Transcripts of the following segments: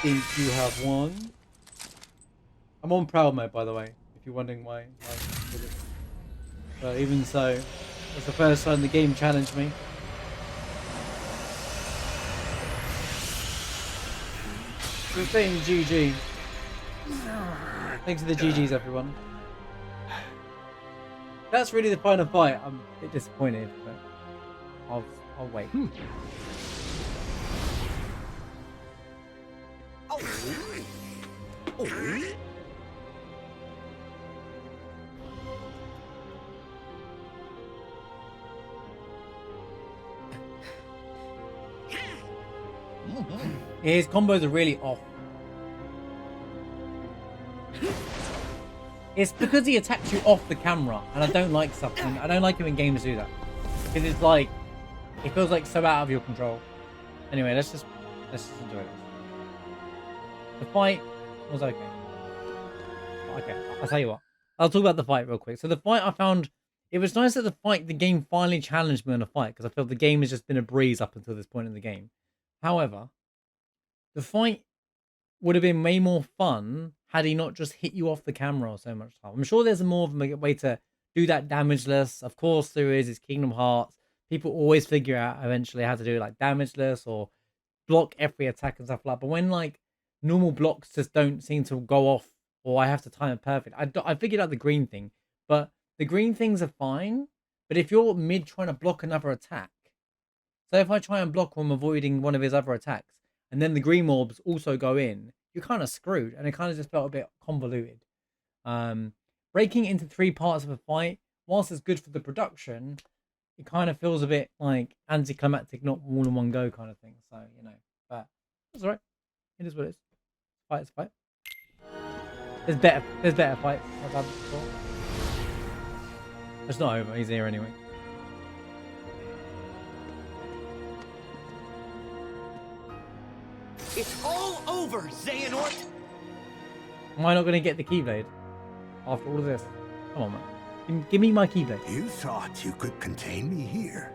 think you have won. I'm on proud mode, by the way, if you're wondering why. But even so, that's the first time the game challenged me. We're saying GG. Thanks for the GGs, everyone. That's really the final fight. I'm a bit disappointed, but I'll wait. His combos are really off. It's because he attacks you off the camera, and I don't like something. I don't like it when games do that, because it's like it feels like so out of your control. Anyway, let's just enjoy this. The fight was okay. Okay, I'll tell you what. I'll talk about the fight real quick. So the fight, I found it was nice that the game finally challenged me on a fight, because I felt the game has just been a breeze up until this point in the game. However, the fight would have been way more fun had he not just hit you off the camera so much time. I'm sure there's more of a way to do that damageless. Of course there is. It's Kingdom Hearts. People always figure out eventually how to do it like damageless or block every attack and stuff like that. But when like normal blocks just don't seem to go off, or I have to time it perfect. I figured out the green thing, but the green things are fine. But if you're mid trying to block another attack, so if I try and block him avoiding one of his other attacks, and then the green orbs also go in, you're kind of screwed. And it kind of just felt a bit convoluted. Breaking into 3 parts of a fight, whilst it's good for the production, it kind of feels a bit like anticlimactic, not all in one go kind of thing. So, you know, but that's all right. It is what it is. Fight is fight. There's better fights I've had before. It's not over. He's here anyway. It's all over, Xehanort! Am I not going to get the Keyblade after all of this? Come on, man. Give me my Keyblade. You thought you could contain me here,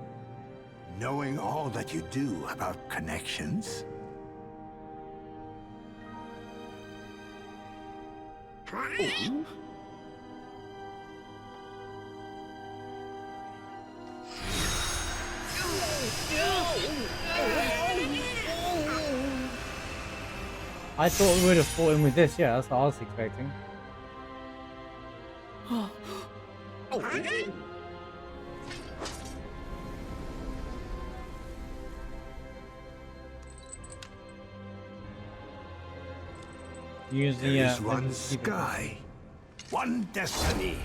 knowing all that you do about connections? Ooh. I thought we would have fought him with this. Yeah, that's what I was expecting. Use the There is one sky, one destiny.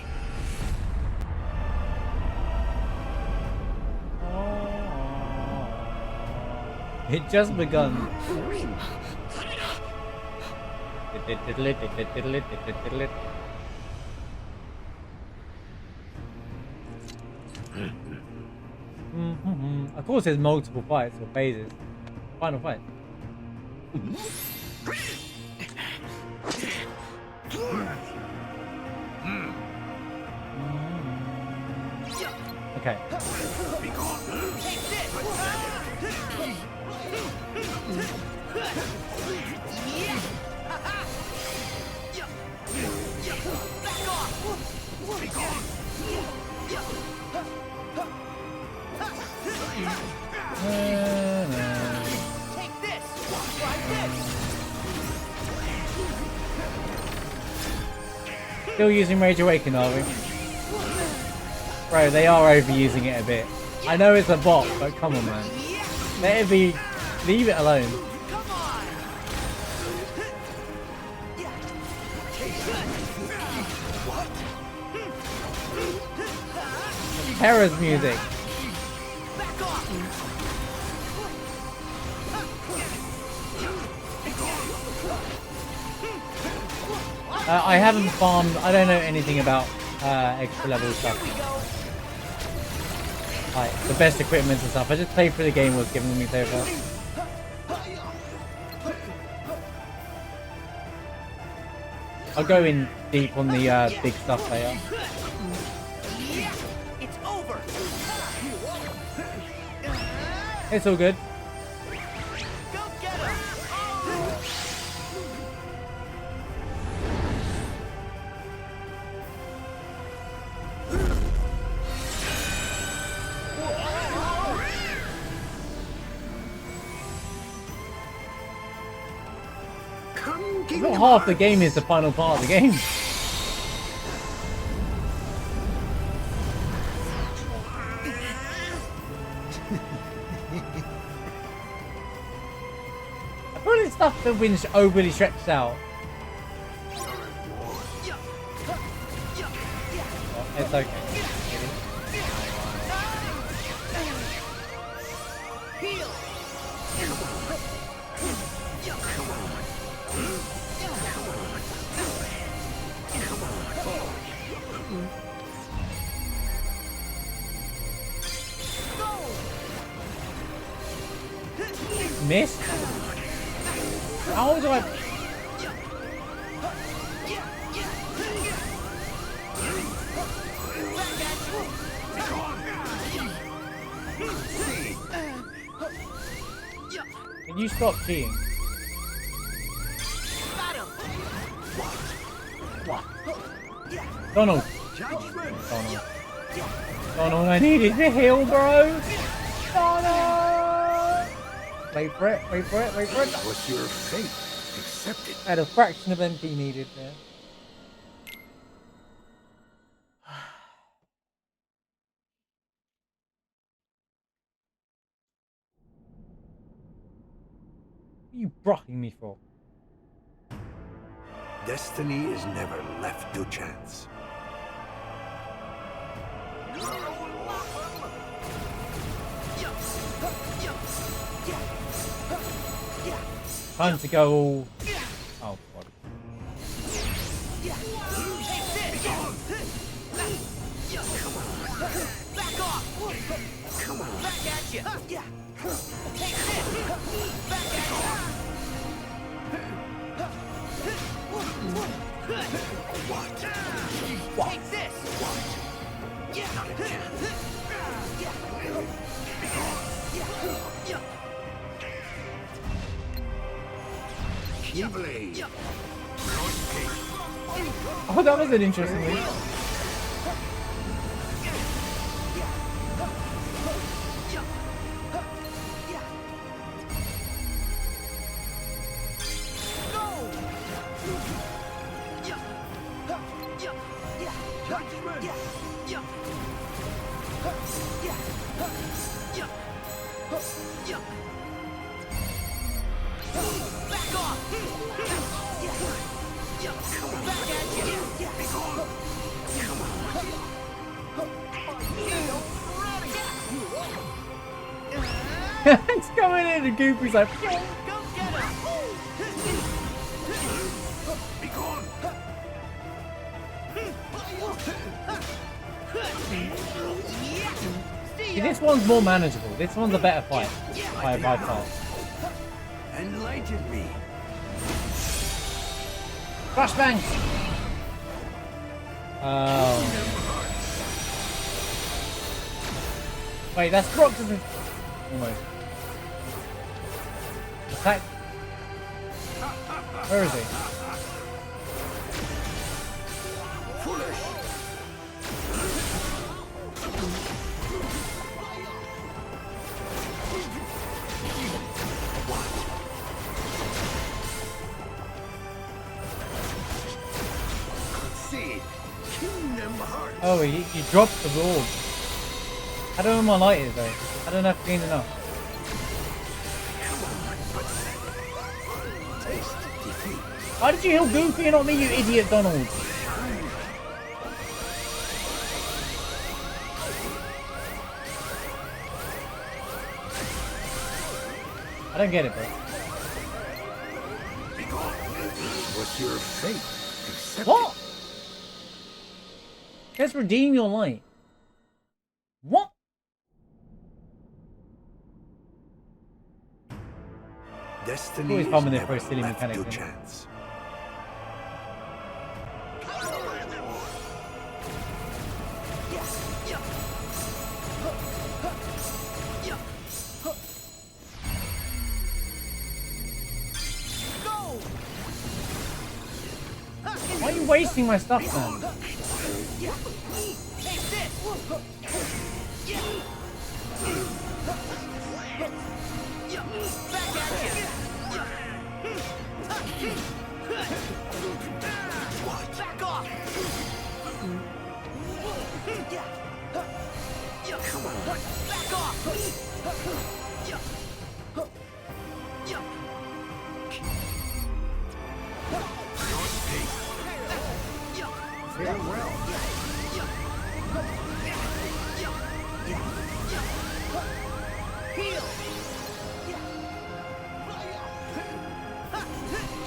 It just begun. Of course, there's multiple fights or phases. Final fight. Okay. Take this! Try this! Still using Rage Awaken, are we? Bro, they are overusing it a bit. I know it's a bot, but come on, man. Let it be. Leave it alone. Come on! Terror's music. Back off! I haven't farmed. I don't know anything about extra level stuff. Like the best equipment and stuff. I just played through the game was giving me so far. I'll go in deep on the big stuff later. It's over! It's all good. Go get him! Keep Not him half the hard. game is the final part of the game. I feel like stuff that wins overly stretched out. Well, it's okay. Heal. Miss? How do I... Can you stop cheating? Donald. Donald. Donald, I needed to heal, bro. Donald! Wait for it, wait for it, wait for it. What's your fate? Accept it. I had a fraction of MP needed there. What are you brocking me for? Destiny is never left to chance. Time to go all... Oh, God. Back off! Come on! Back at you! Take this! Back at you! What? Take this! Keyblade. Oh, that was an interesting one. It's coming in and Goofy's like... Go get him! Be gone. See, this one's more manageable. This one's a better fight. By far. Enlighten me. Flashbang! Oh. Wait, that's Brox's... Almost. Attack. Where is he? Oh, he dropped the orb. I don't know where my light is though. I don't know if I've gained enough. Why did you heal Goofy and not me, you idiot, Donald? I don't get it, bro. What's your fate? Accept What? it. Let's redeem your light. What? Destiny Always is fun when they never throw silly left mechanics to in. chance. Why are you wasting my stuff, man? Take this! Back at you! Back off! Come on! Back off! Farewell. Heal!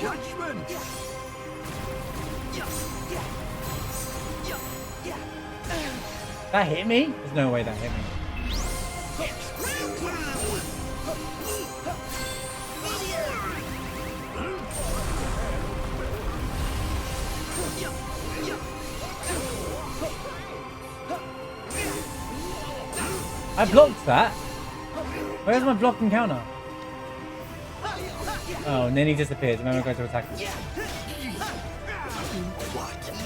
Judgment. That hit me? There's no way that hit me. I blocked that. Where's my block and counter? Oh, and then he disappeared. And then I go to attack him.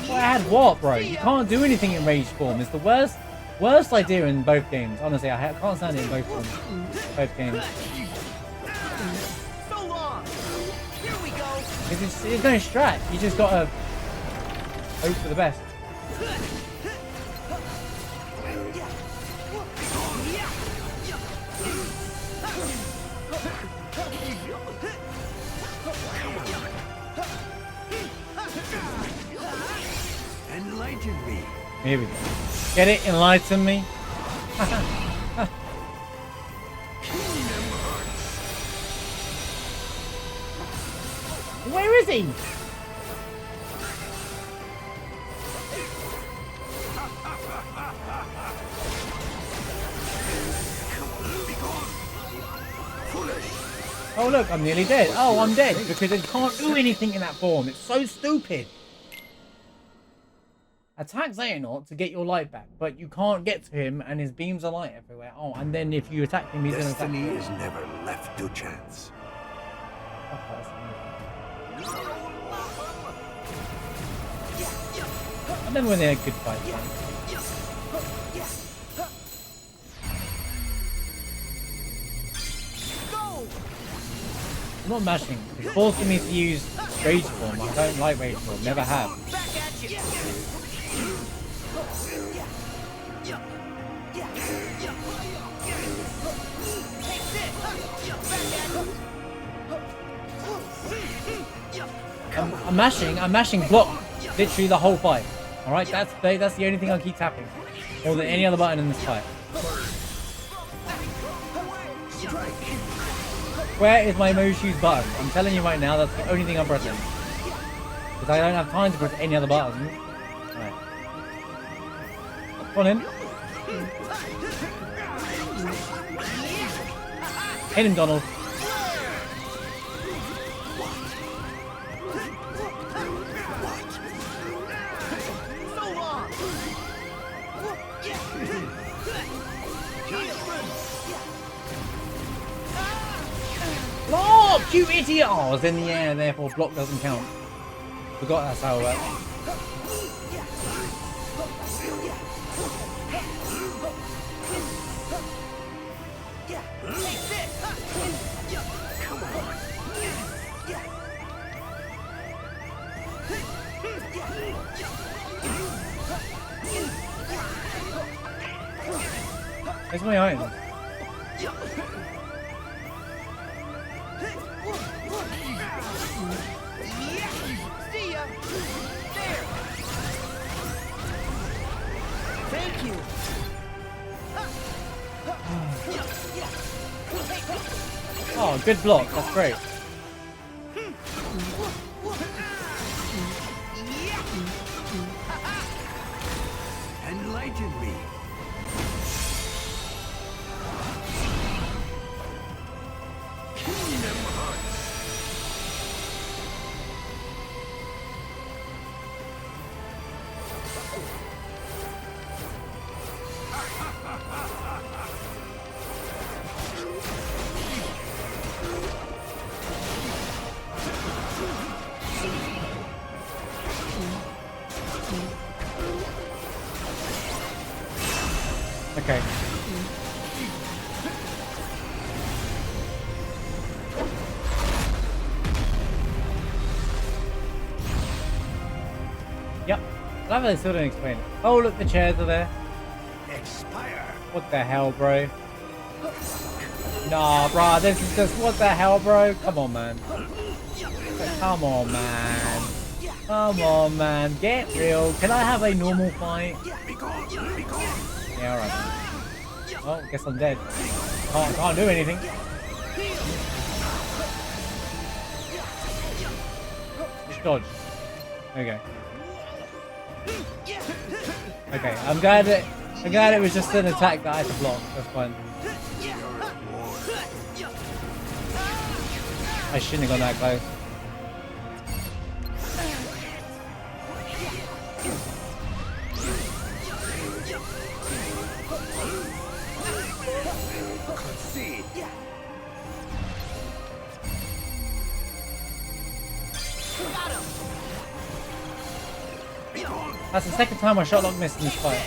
Well, I had what, bro? You can't do anything in rage form. It's the worst idea in both games. Honestly, I can't stand it in both forms. Both games. So long. Here we go. It's no strat. You just gotta hope for the best. Enlighten me. Here we go. Get it? Enlighten me. Where is he? Oh look, I'm nearly dead. Oh, I'm dead because it can't do anything in that form. It's so stupid. Attack Xehanort to get your light back, but you can't get to him and his beams are light everywhere. Oh, and then if you attack him, he's going to attack Destiny you. is never left to chance. And then when they're good fights, man. I'm not mashing. It's forcing me to use Rage Form. I don't like Rage Form. Never have. Back at you. I'm mashing block literally the whole fight. Alright, that's the only thing I keep tapping. More than any other button in this fight. Where is my Moshu's button? I'm telling you right now, that's the only thing I'm pressing. Because I don't have time to press any other button. Alright. Come on in. Hit him, Donald. Block, you idiot! Oh, I was in the air, therefore block doesn't count. Forgot that's how it works. Where's my item? See ya. There. Thank you. Oh, good block. That's great. Enlighten me. Kingdom Hearts. Okay. I love how they still don't explain it. Oh, look, the chairs are there. Expire. What the hell, bro? Nah, bro, this is just what the hell, bro? Come on, man. Come on, man. Come on, man. Get real. Can I have a normal fight? Yeah, alright. Oh, guess I'm dead. Can't do anything. Just dodge. There we go. Okay, I'm glad it was just an attack that I had to block. That's fine. I shouldn't have gone that close. That's the second time I shot lock missed in this fight.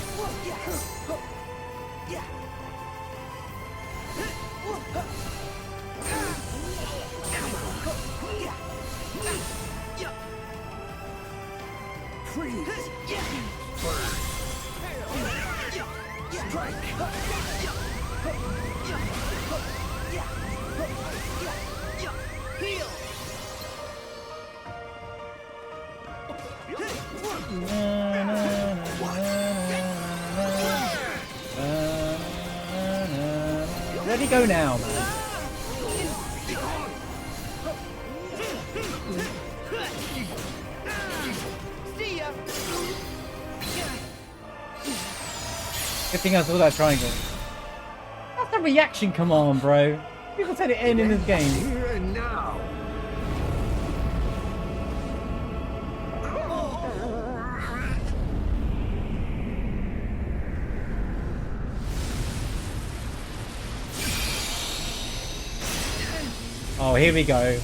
Where'd he go now, man? Good thing I saw that triangle. That's the reaction, come on, bro. People said it in this game. Here and now. Oh, here we go.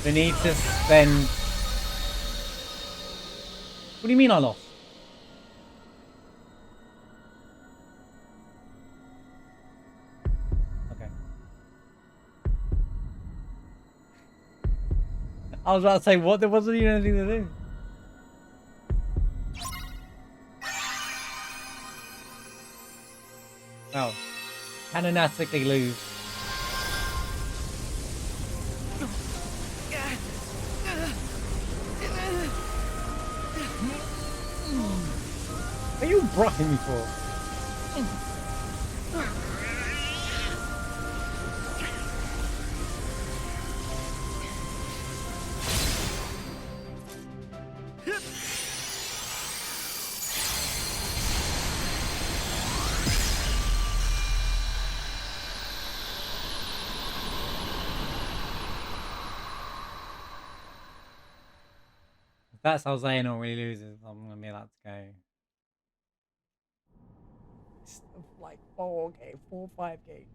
We need to spend... What do you mean I lost? Okay. I was about to say, what? There wasn't even anything to do. Oh. Canonically lose. What are you brocking me for? If that's how Xehanort really loses, I'm gonna be allowed to go. Like 4 or 5 games.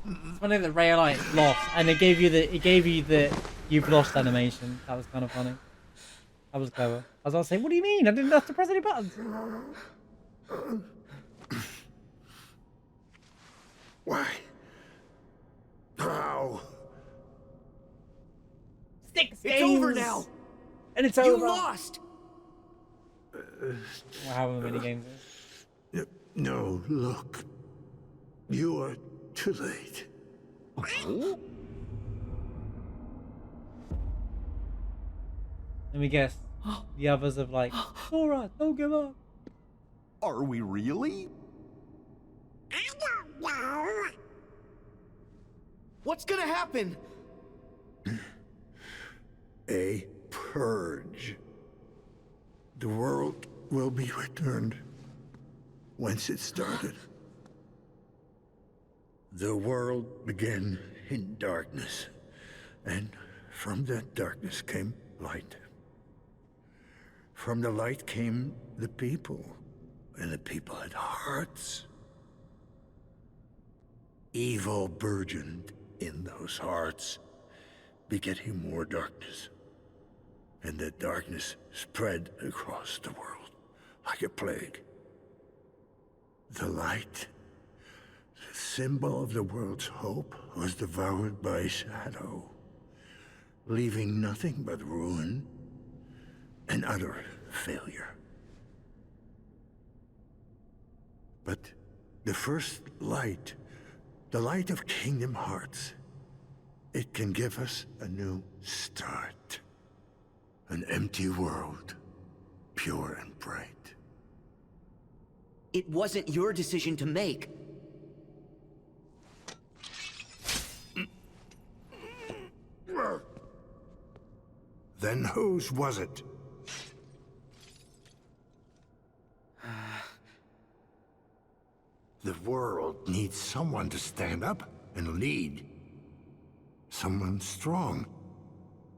It's funny that Raylight lost, and it gave you the you've lost animation. That was kind of funny. That was clever. I was about to say, what do you mean? I didn't have to press any buttons. Why? How? 6 games. It's over now. And it's You over. lost. However many games. No, look. You are too late. Let me guess. The others have like, Sora, don't give up. Are we really? I don't know. What's gonna happen? A purge. The world will be returned whence it started. The world began in darkness, and from that darkness came light. From the light came the people, and the people had hearts. Evil burgeoned in those hearts, begetting more darkness. And that darkness spread across the world like a plague. The light The symbol of the world's hope was devoured by shadow, leaving nothing but ruin and utter failure. But the first light, the light of Kingdom Hearts, it can give us a new start. An empty world, pure and bright. It wasn't your decision to make. Then whose was it? The world needs someone to stand up and lead. Someone strong.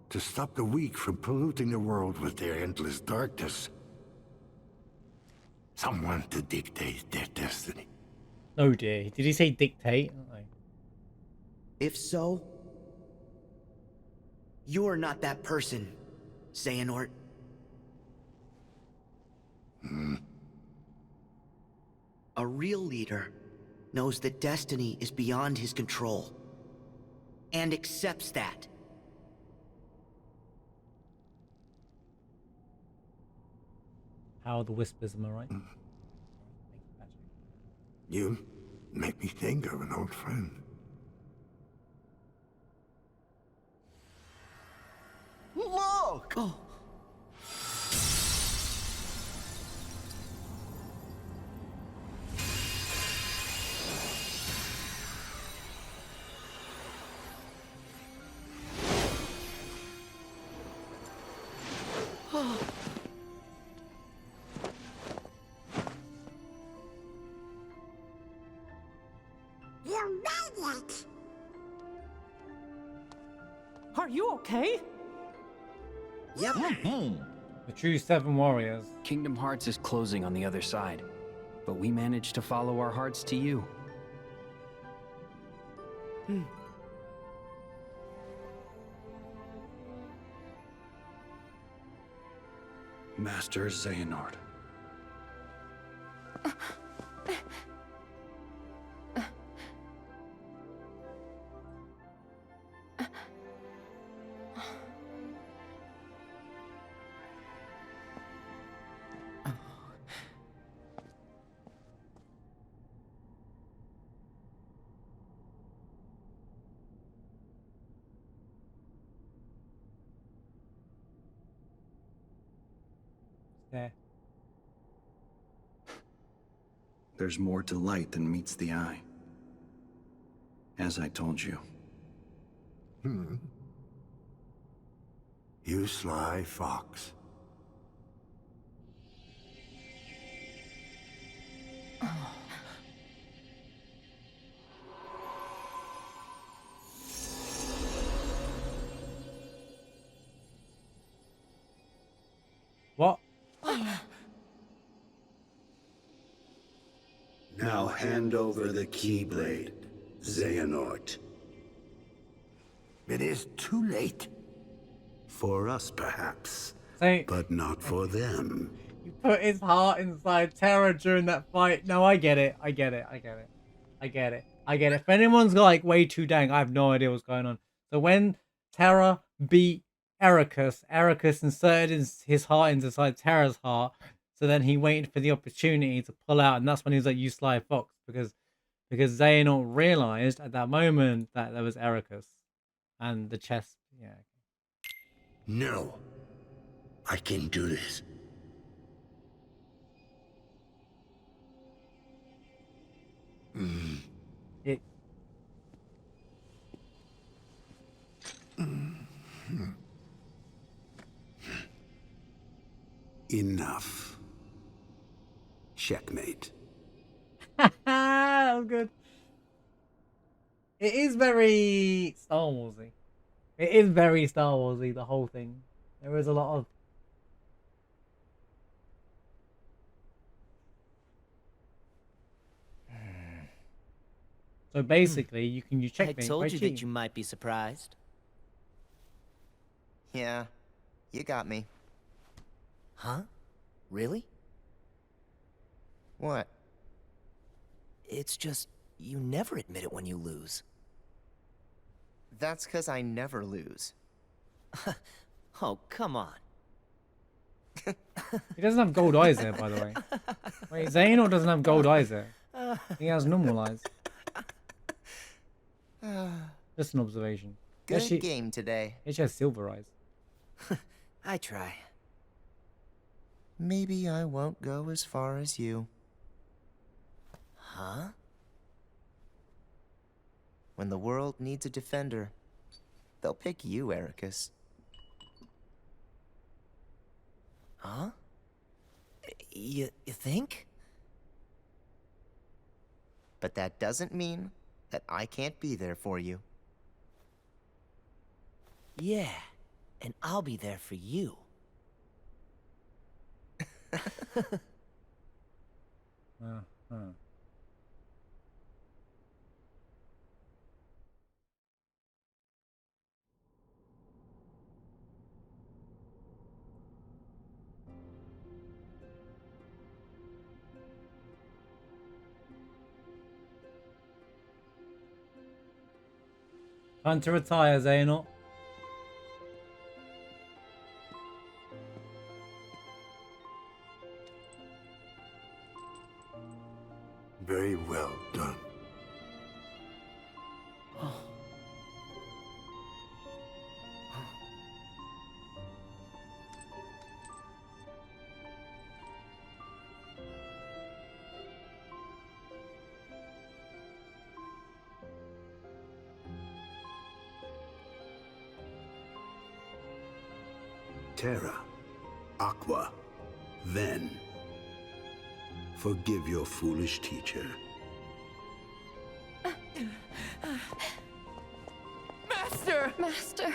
To stop the weak from polluting the world with their endless darkness. Someone to dictate their destiny. Oh dear. Did he say dictate? If so, you're not that person, Xehanort. A real leader knows that destiny is beyond his control, and accepts that. How are the whispers, am I right? You make me think of an old friend. Look! Oh. You made it! Are you okay? Yep. The true 7 warriors. Kingdom Hearts is closing on the other side, but we managed to follow our hearts to you. Master Xehanort. There. There's more to light than meets the eye. As I told you. You sly fox. What? Now hand over the Keyblade, Xehanort. It is too late. For us, perhaps. So But not for them. he put his heart inside Terra during that fight. No, I get it. I get it. I get it. I get it. I get it. If anyone's like way too dang, I have no idea what's going on. So when Terra beat Ericus, Ericus inserted his heart inside Terra's heart. So then he waited for the opportunity to pull out, and that's when he was like, "You sly fox," because Xehanort realized at that moment that there was Ericus, and the chest. Yeah. No. I can do this. It. Enough. Checkmate. That was good. It is very Star Warsy. It is very Star Warsy, the whole thing. There is a lot of so basically you can use I checkmate by told you cheating. that you might be surprised. Yeah, you got me. Huh? Really? What? It's just, You never admit it when you lose. That's because I never lose. Oh, come on. He doesn't have gold eyes there, by the way. Wait, Xehanort doesn't have gold eyes there. He has normal eyes. Just an observation. Good game today. He has silver eyes. I try. Maybe I won't go as far as you. Huh? When the world needs a defender, they'll pick you, Ericus. Huh? You think? But that doesn't mean that I can't be there for you. Yeah, and I'll be there for you. Time to retire, Xehanort. Very well done. Terra, Aqua, then. Forgive your foolish teacher. Master! Master.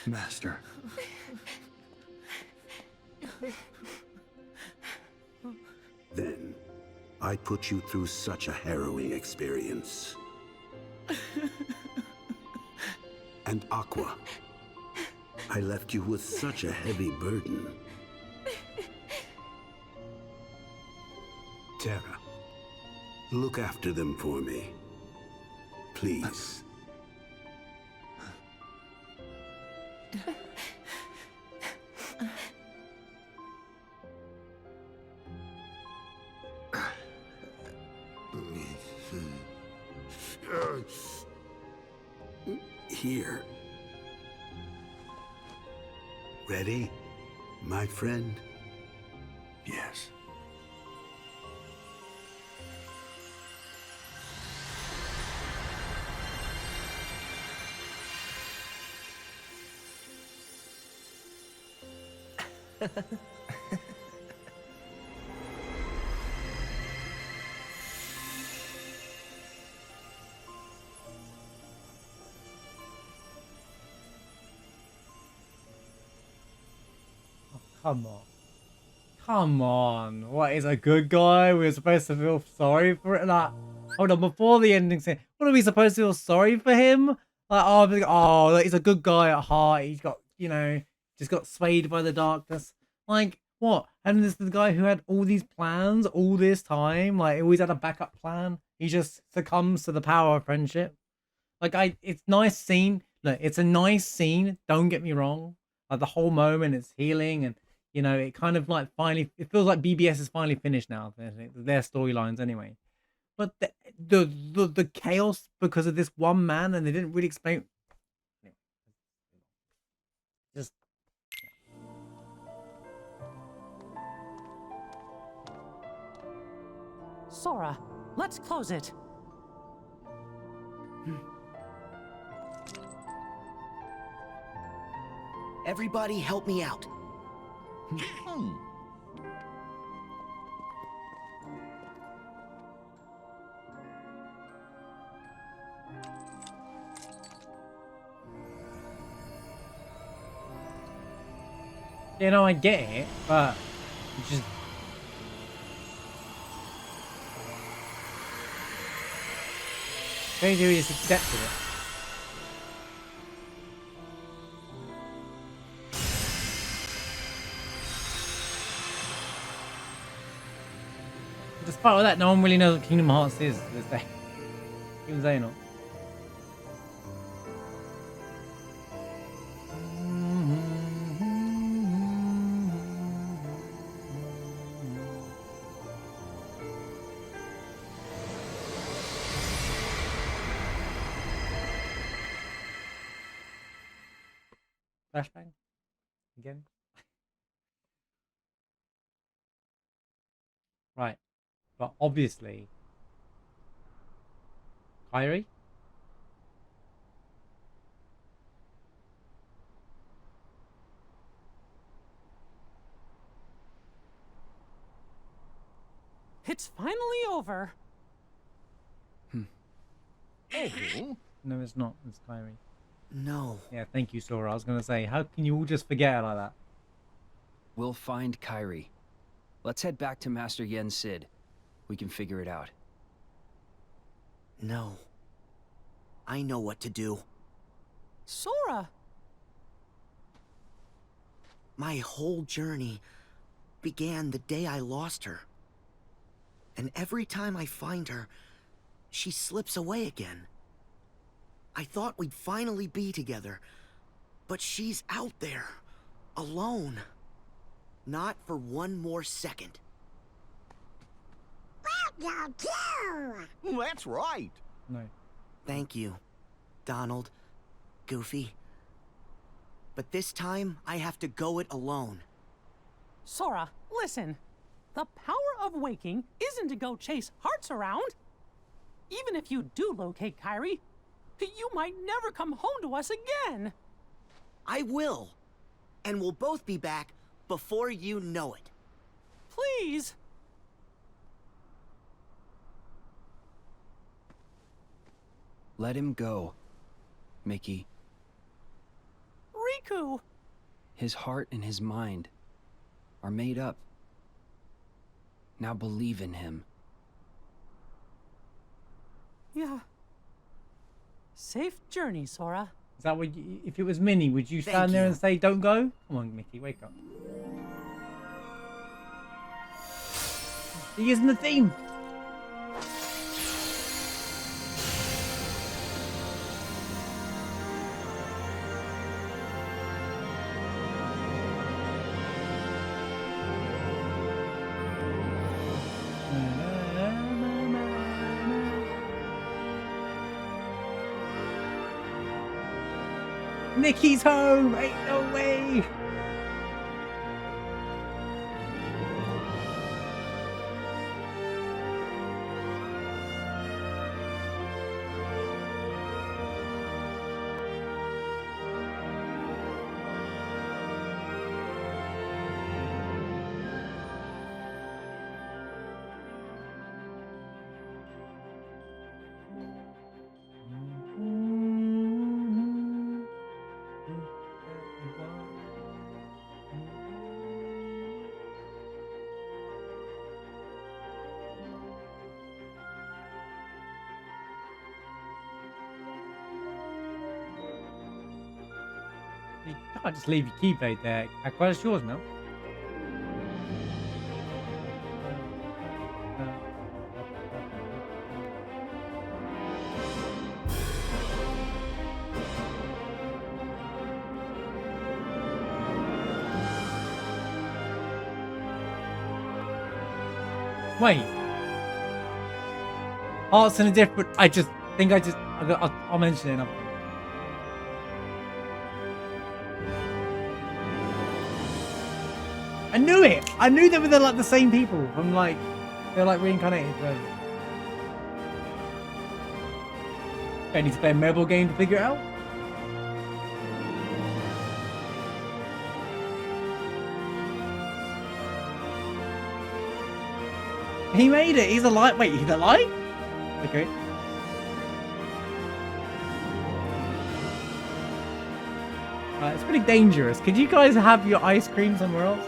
Master. Then, I put you through such a harrowing experience. And Aqua, I left you with such a heavy burden. Terra, look after them for me. Please. Here. Ready, my friend? Yes. Come on. Come on. What, is a good guy? We're supposed to feel sorry for it? Like, hold on, before the ending scene, what are we supposed to feel sorry for him? Like, like, he's a good guy at heart. He's got, you know, just got swayed by the darkness. Like, what? And this is the guy who had all these plans all this time. Like, always had a backup plan. He just succumbs to the power of friendship. Like, it's nice scene. Look, it's a nice scene. Don't get me wrong. Like, the whole moment is healing, and you know, it kind of like finally, it feels like BBS is finally finished now. Their storylines anyway. But the chaos because of this one man, and they didn't really explain. Just. Sora, let's close it. Everybody help me out. You know, I get it, but it's just. They do is accepted it. Despite all that, no one really knows what Kingdom Hearts is to this day. Even Zaynor. Flashbang? Again? Right. But obviously... Kyrie? It's finally over. Oh, No, it's not. It's Kyrie. No. Yeah, thank you, Sora. I was going to say, how can you all just forget it like that? We'll find Kyrie. Let's head back to Master Yen Sid. We can figure it out. No. I know what to do. Sora! My whole journey began the day I lost her. And every time I find her, she slips away again. I thought we'd finally be together, but she's out there, alone. Not for one more second. Well, too. that's right. No. Thank you, Donald, Goofy. But this time, I have to go it alone. Sora, listen. The power of waking isn't to go chase hearts around. Even if you do locate Kyrie, you might never come home to us again. I will. And we'll both be back before you know it. Please. Let him go, Mickey. Riku. His heart and his mind are made up. Now believe in him. Yeah. Safe journey, Sora. Is that what you, if it was Minnie, would you stand there and say, don't go? Come on, Mickey, wake up. He isn't the theme. Mickey's home! Ain't no way! You can't just leave your keyblade there. Aqua's yours now. Wait. Hearts in a different... I'll mention it. I knew it! I knew they were like the same people from like... They're like reincarnated versions. I need to play a mobile game to figure it out. He made it! He's alive! Wait, he's alive? Okay. It's pretty dangerous. Could you guys have your ice cream somewhere else?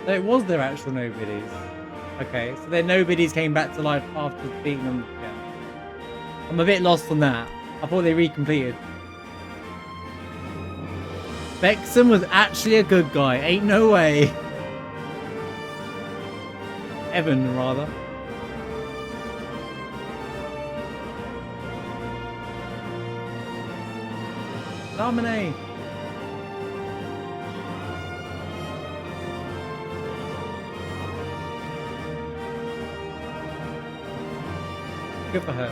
So it was their actual nobodies. Okay, so their nobodies came back to life after beating them. Yeah. I'm a bit lost on that. I thought they recompleted. Bexon was actually a good guy. Ain't no way. Evan, rather. Lemonade. Good for her.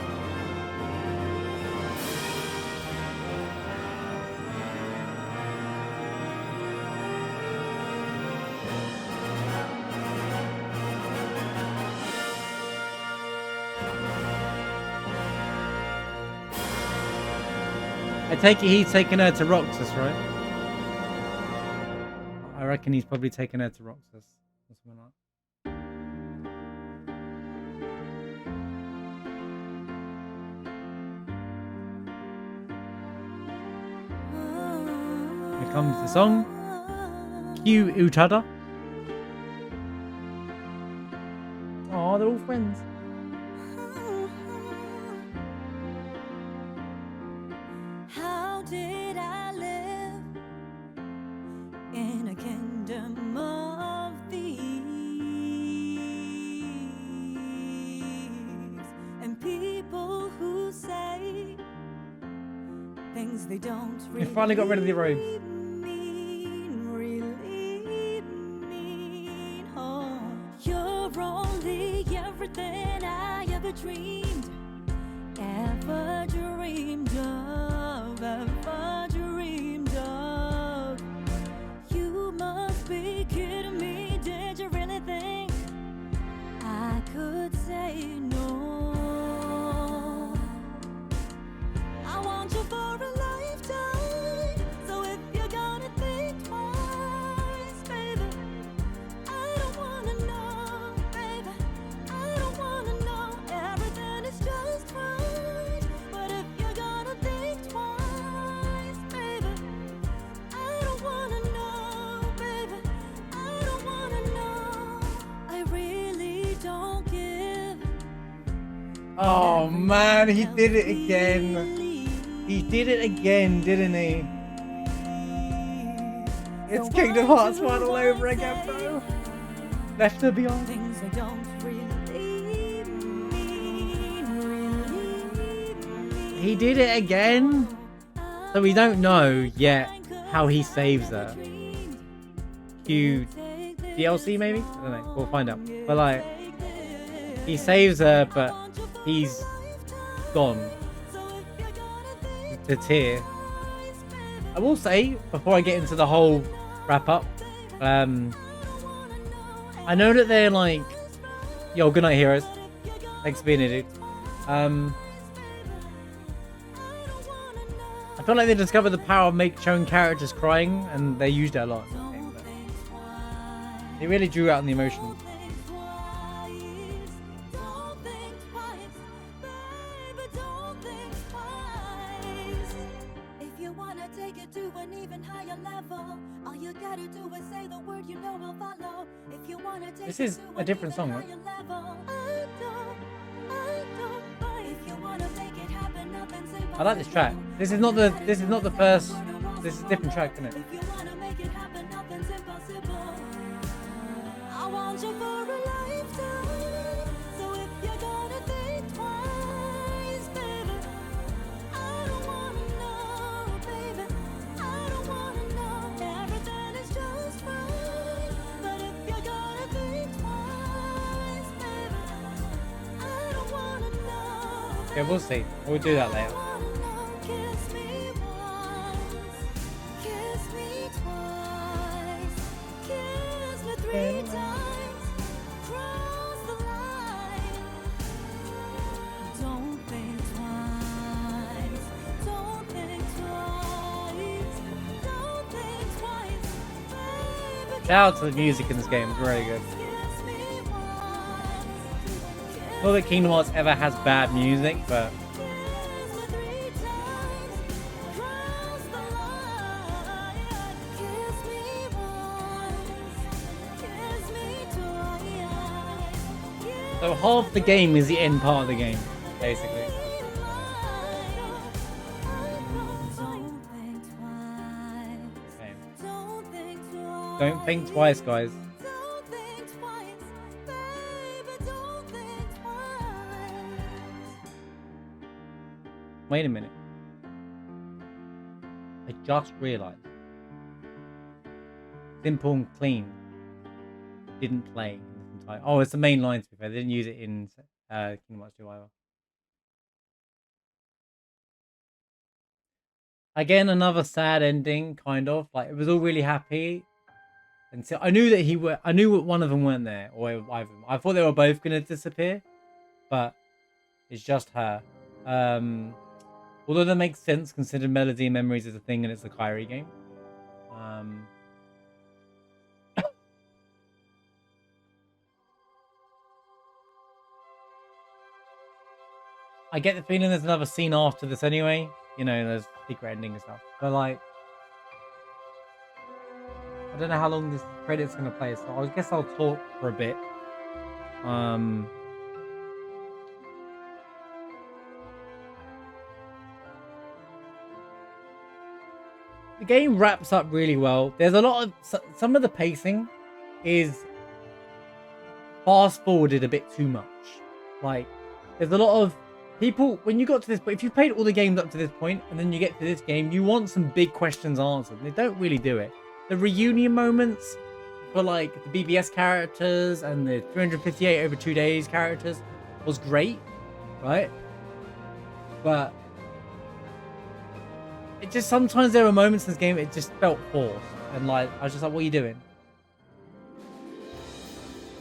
I take it he's taken her to Roxas, right? I reckon he's probably taken her to Roxas or something like that. Here comes the song. Cue Utada. Oh, they're all friends. How did I live in a kingdom of thieves and people who say things they don't really We finally got rid of the robes. Oh, you're only everything I ever dreamed of. You must be kidding me. Did you really think I could say no? I want you for a lifetime. So if you're gonna think twice, baby, I don't wanna know, baby. I don't wanna know. Everything is just right. But if you're gonna think twice, baby, I don't wanna know, baby. I don't wanna know. I really don't give. Oh man, he did it again. He did it again, didn't he? It's Kingdom Hearts 1 all over again, bro. Left her behind. Things I don't really mean. He did it again. So we don't know yet how he saves her. Q DLC maybe? I don't know. We'll find out. But like, he saves her, but he's gone to Tyr. I will say, before I get into the whole wrap up, I know that they're like, yo, good night, heroes. Thanks for being here, dude. I feel like they discovered the power of showing characters crying, and they used it a lot in the game. But it really drew out the emotions. This is a different song, right? I like this track. This is not the first. This is a different track, isn't it? I want you for a lifetime. So if you're gonna think twice, baby, I don't wanna know, baby. I don't wanna know. Everything is just right. But if you're gonna think twice, baby, I don't wanna know. Yeah, we'll see. We'll do that later. Kiss me once, kiss me twice, kiss me 3 times, cross the line. Don't think twice, don't think twice, don't think twice, baby. Shout out to the music in this game. It's really good. Kiss me once, Not that Kingdom Hearts ever has bad music, but kiss me 3 times, cross the line. Kiss me once, kiss me twice. so half the game is the end part of the game, basically. Okay. Don't think twice, guys. Don't think twice, baby, don't think twice. Wait a minute. I just realised. Simple and Clean didn't play in this entire... Oh, it's the main line, to be fair. They didn't use it in Kingdom Hearts 2 either. Again, another sad ending, kind of. Like, it was all really happy. And so I knew that I knew one of them weren't there, or either of them. I thought they were both going to disappear, but it's just her. Although that makes sense, considering Melody and Memories is a thing and it's a Kyrie game. I get the feeling there's another scene after this anyway. You know, there's secret ending and stuff. But like, I don't know how long this credit's gonna play, so I guess I'll talk for a bit. The game wraps up really well. There's a lot of some of the pacing is fast forwarded a bit too much. Like, there's a lot of people, when you got to this point, if you've played all the games up to this point and then you get to this game, you want some big questions answered. They don't really do it. The reunion moments for like the BBS characters and the 358 over 2 days characters was great, right? But it just, sometimes there were moments in this game it just felt forced, and like I was just like, what are you doing?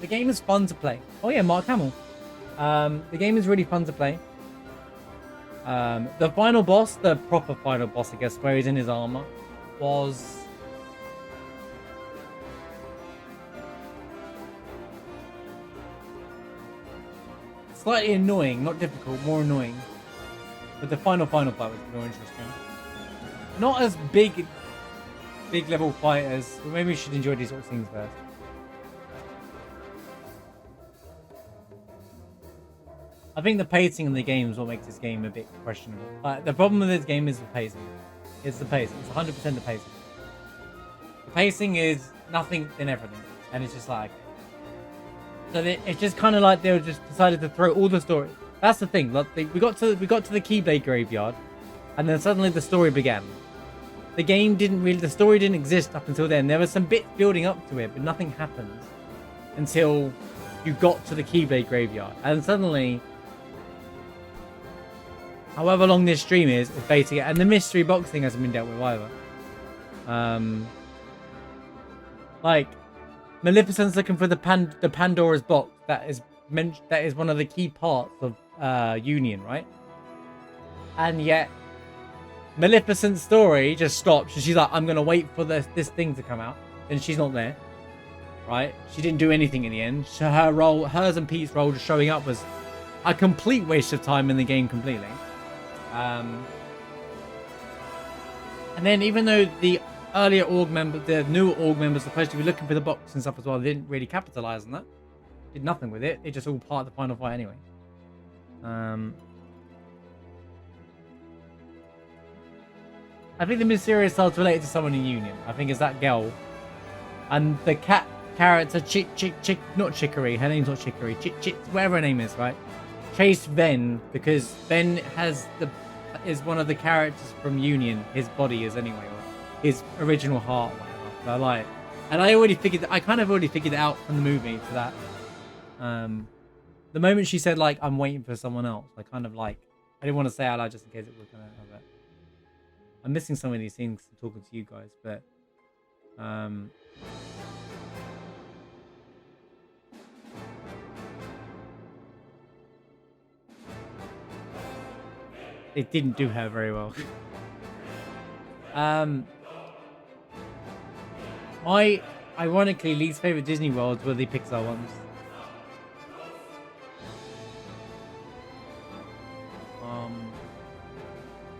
The game is fun to play. Oh yeah, Mark Hamill. The game is really fun to play. The final boss, the proper final boss, I guess, where he's in his armor, was slightly annoying, not difficult, more annoying. But the final fight was more interesting. Not as big level fight as, maybe we should enjoy these sort of scenes first. I think the pacing in the game is what makes this game a bit questionable. The problem with this game is the pacing. It's the pacing. It's 100% the pacing. The pacing is nothing and everything, and it's just like, so it's just kind of like they were just decided to throw all the story. That's the thing. Like we got to the Keyblade graveyard, and then suddenly the story began. The game didn't really, the story didn't exist up until then. There were some bits building up to it, but nothing happened until you got to the Keyblade graveyard, and suddenly, however long this stream is basically, and the mystery box thing hasn't been dealt with either. Like, Maleficent's looking for the Pandora's box that is one of the key parts of Union, right? And yet Maleficent's story just stops, and she's like, I'm gonna wait for this thing to come out, and she's not there, right? She didn't do anything in the end. So hers and Pete's role just showing up was a complete waste of time in the game completely. And then even though the earlier org member, the newer org members are supposed to be looking for the box and stuff as well, they didn't really capitalize on that. Did nothing with it. It's just all part of the final fight anyway. I think the mysterious starts related to someone in Union. I think it's that girl. And the cat character, not Chicory. Her name's not Chicory. Whatever her name is, right? Chased Ven because Ven is one of the characters from Union. His body is anyway, or his original heart, whatever. So like, and I kind of already figured it out from the movie for that. The moment she said like, I'm waiting for someone else, I kind of like, I didn't want to say it out loud just in case it was gonna have it. I'm missing some of these things talking to you guys, but it didn't do her very well. My ironically least favorite Disney worlds were the Pixar ones.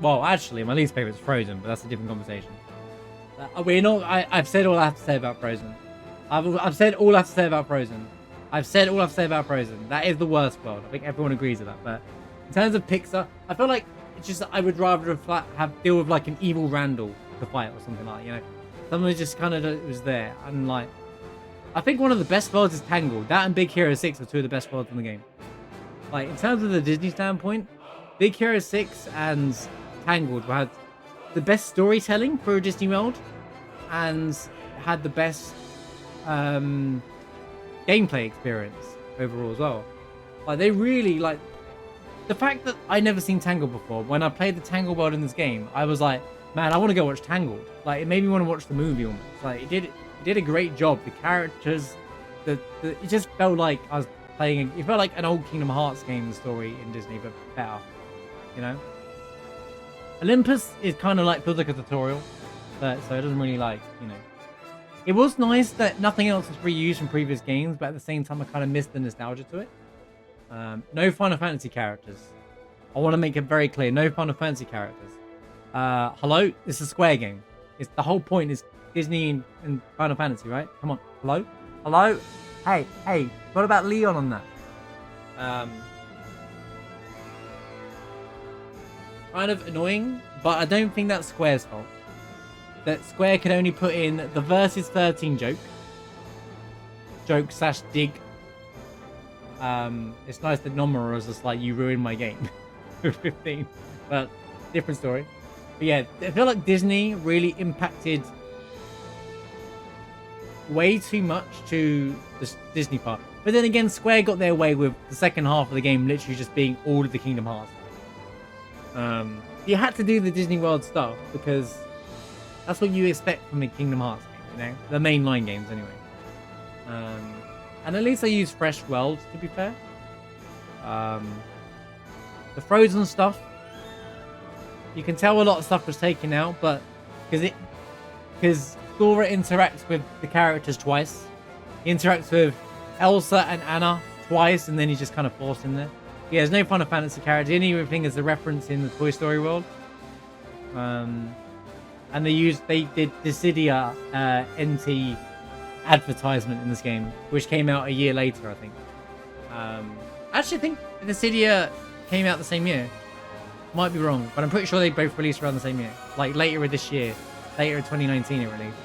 Well, actually, my least favorite is Frozen, but that's a different conversation. I've said all I have to say about Frozen. I've said all I have to say about Frozen. I've said all I have to say about Frozen. That is the worst world. I think everyone agrees with that. But in terms of Pixar, I feel like it's just I would rather deal with like an evil Randall to fight or something like that, you know. Something just kind of was there. And like, I think one of the best worlds is Tangled. That and Big Hero 6 are two of the best worlds in the game. Like, in terms of the Disney standpoint, Big Hero 6 and Tangled had the best storytelling for a Disney world and had the best gameplay experience overall as well. Like, they really, like, the fact that I never seen Tangled before, when I played the Tangled world in this game, I was like, man, I want to go watch Tangled. Like, it made me want to watch the movie almost. Like, it did a great job. The characters, it just felt like I was playing, it felt like an old Kingdom Hearts game story in Disney, but better, you know? Olympus is kind of like, feels like a tutorial, but so it doesn't really like, you know. It was nice that nothing else was reused from previous games, but at the same time, I kind of missed the nostalgia to it. No Final Fantasy characters. I want to make it very clear, no Final Fantasy characters. Hello? This is a Square game. The whole point is Disney and Final Fantasy, right? Come on. Hello? Hello? Hey, what about Leon on that? Kind of annoying, but I don't think that's Square's fault. That Square could only put in the Versus 13 joke / dig. It's nice that Nomura was just like, you ruined my game for 15, but different story. But yeah, I feel like Disney really impacted way too much to the Disney part. But then again, Square got their way with the second half of the game literally just being all of the Kingdom Hearts. You had to do the Disney World stuff because that's what you expect from a Kingdom Hearts game, you know? The mainline games, anyway. And at least they use fresh worlds, to be fair. The Frozen stuff, you can tell a lot of stuff was taken out, but because Sora interacts with the characters twice. He interacts with Elsa and Anna twice, and then he's just kind of forced in there. Yeah, there's no Final Fantasy character. The only thing is the reference in the Toy Story world. And they did Dissidia NT advertisement in this game, which came out a year later, I think. Actually, I think Dissidia came out the same year. Might be wrong, but I'm pretty sure they both released around the same year. Like later this year. Later in 2019 it released.